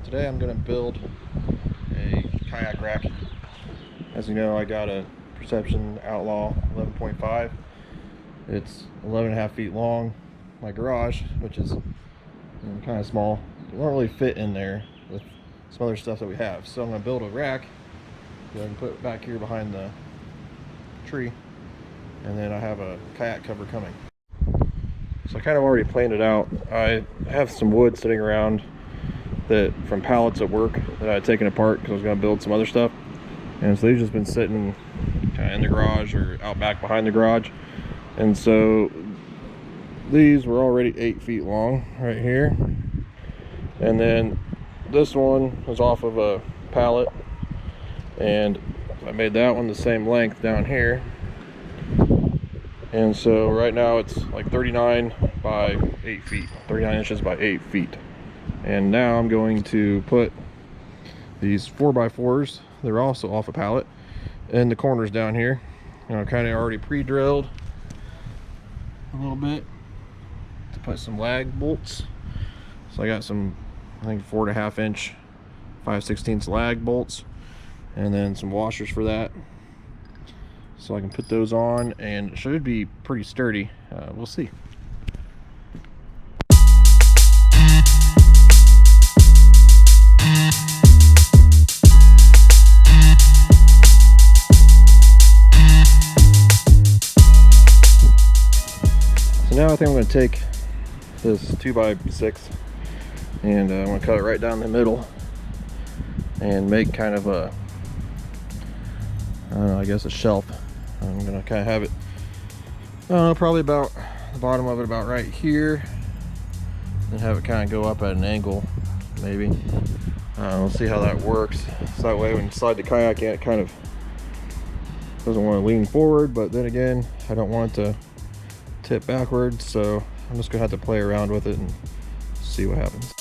Today I'm going to build a kayak rack. As you know, I got a Perception Outlaw 11.5. It's 11.5 feet long. My garage, which is kind of small, it won't really fit in there with some other stuff that we have. So I'm going to build a rack that I can put back here behind the tree, and then I have a kayak cover coming. So I kind of already planned it out. I have some wood sitting around that from pallets at work that I had taken apart because I was going to build some other stuff, and so they've just been sitting kind of in the garage or out back behind the garage. And so these were already 8 feet long right here, and then this one was off of a pallet, and I made that one the same length down here. And so right now it's like 39 by 8 feet, 39 inches by 8 feet. And now I'm going to put these 4x4s, they're also off a pallet, in the corners down here. And I've kind of already pre-drilled a little bit to put some lag bolts. So I got some, I think 4.5 inch 5/16 lag bolts, and then some washers for that. So I can put those on, and it should be pretty sturdy. We'll see. So now I think I'm going to take this 2x6 and I'm going to cut it right down the middle and make kind of a, I don't know, I guess a shelf. I'm going to kind of have it, I don't know, probably about the bottom of it about right here, and have it kind of go up at an angle, maybe. We'll see how that works. So that way when you slide the kayak in, it kind of doesn't want to lean forward, but then again, I don't want it to tip backwards, so I'm just going to have to play around with it and see what happens.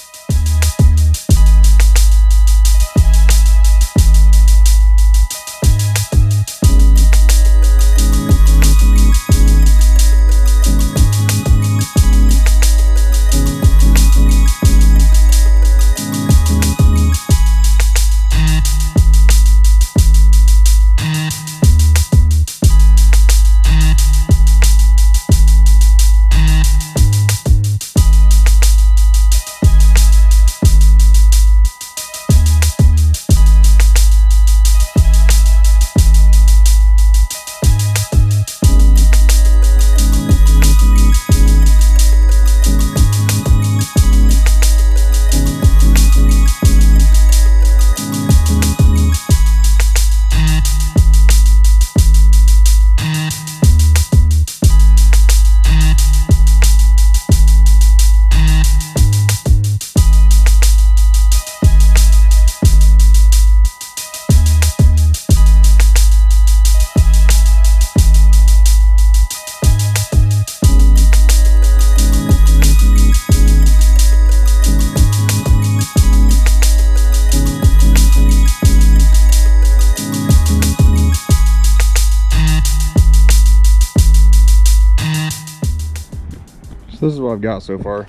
So this is what I've got so far.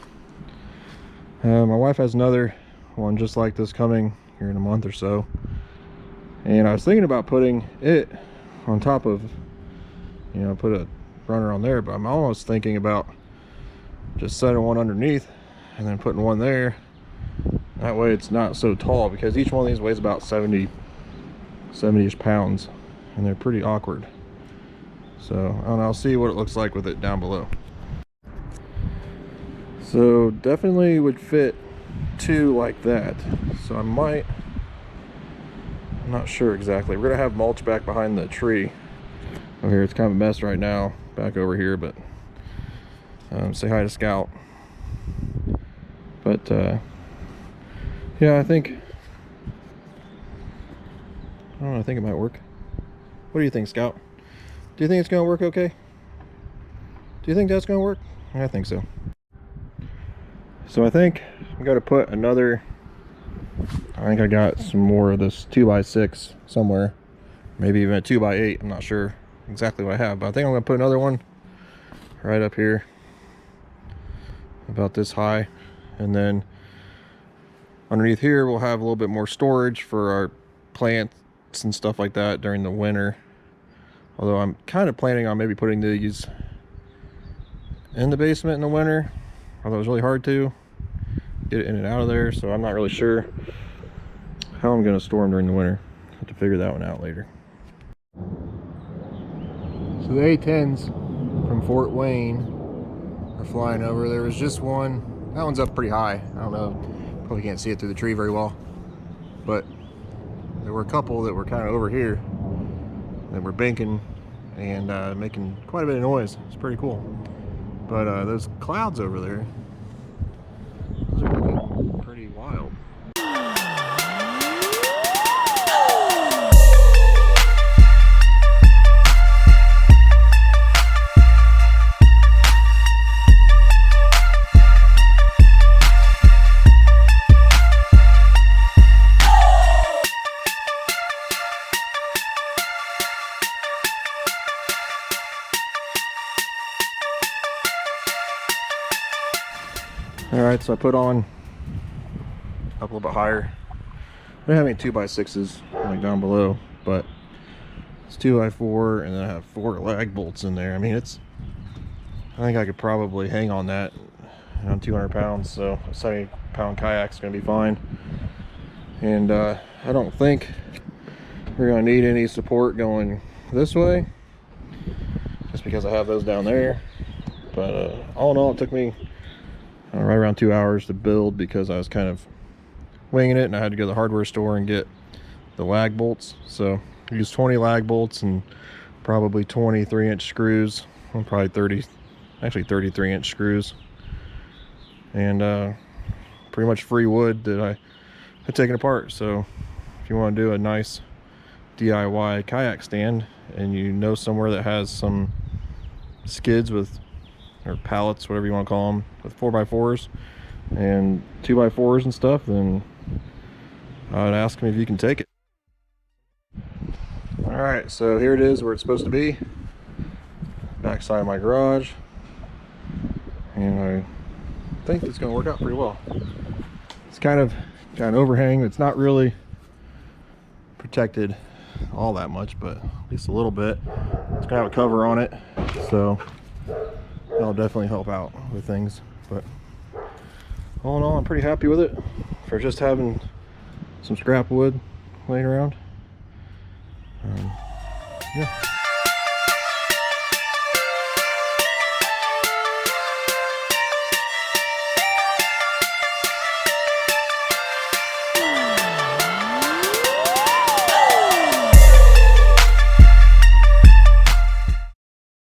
My wife has another one just like this coming here in a month or so, and I was thinking about putting it on top of, you know, put a runner on there, but I'm almost thinking about just setting one underneath and then putting one there. That way it's not so tall, because each one of these weighs about 70-ish pounds, and they're pretty awkward. So I don't know, I'll see what it looks like with it down below. So definitely would fit two like that. So I might, I'm not sure exactly. We're gonna have mulch back behind the tree over here. It's kind of a mess right now back over here, but say hi to Scout. But yeah, I think it might work. What do you think, Scout? Do you think it's gonna work okay? Do you think that's gonna work? I think so. So I think I'm going to put another, I think I got some more of this 2x6 somewhere, maybe even a 2x8, I'm not sure exactly what I have, but I think I'm going to put another one right up here about this high, and then Underneath here, we'll have a little bit more storage for our plants and stuff like that during the winter. Although I'm kind of planning on maybe putting these in the basement in the winter. Although it's really hard to get it in and out of there, so I'm not really sure how I'm going to store them during the winter. I'll have to figure that one out later. So the A-10s from Fort Wayne are flying over. There was just one. That one's up pretty high. I don't know. Probably can't see it through the tree very well. But there were a couple that were kind of over here that were banking and making quite a bit of noise. It's pretty cool. But those clouds over there, those are looking pretty wild. Alright, so I put on up a little bit higher. I don't have any 2x6s like down below, but it's 2x4, and then I have 4 lag bolts in there. I mean, I think I could probably hang on that. I'm 200 pounds, so a 70-pound kayak's gonna be fine. And I don't think we're gonna need any support going this way, just because I have those down there. But all in all, it took me right around 2 hours to build, because I was kind of winging it and I had to go to the hardware store and get the lag bolts. So I used 20 lag bolts and probably 23-inch screws, and probably 33-inch screws, and pretty much free wood that I had taken apart. So if you want to do a nice DIY kayak stand, and you know somewhere that has some skids with, or pallets, whatever you want to call them, with 4x4s and 2x4s and stuff, then I would ask them if you can take it. Alright, so here it is where it's supposed to be. Back side of my garage. And I think it's going to work out pretty well. It's kind of got an overhang. It's not really protected all that much, but at least a little bit. It's going to have a cover on it, so that'll definitely help out with things. But all in all, I'm pretty happy with it for just having some scrap wood laying around. Yeah.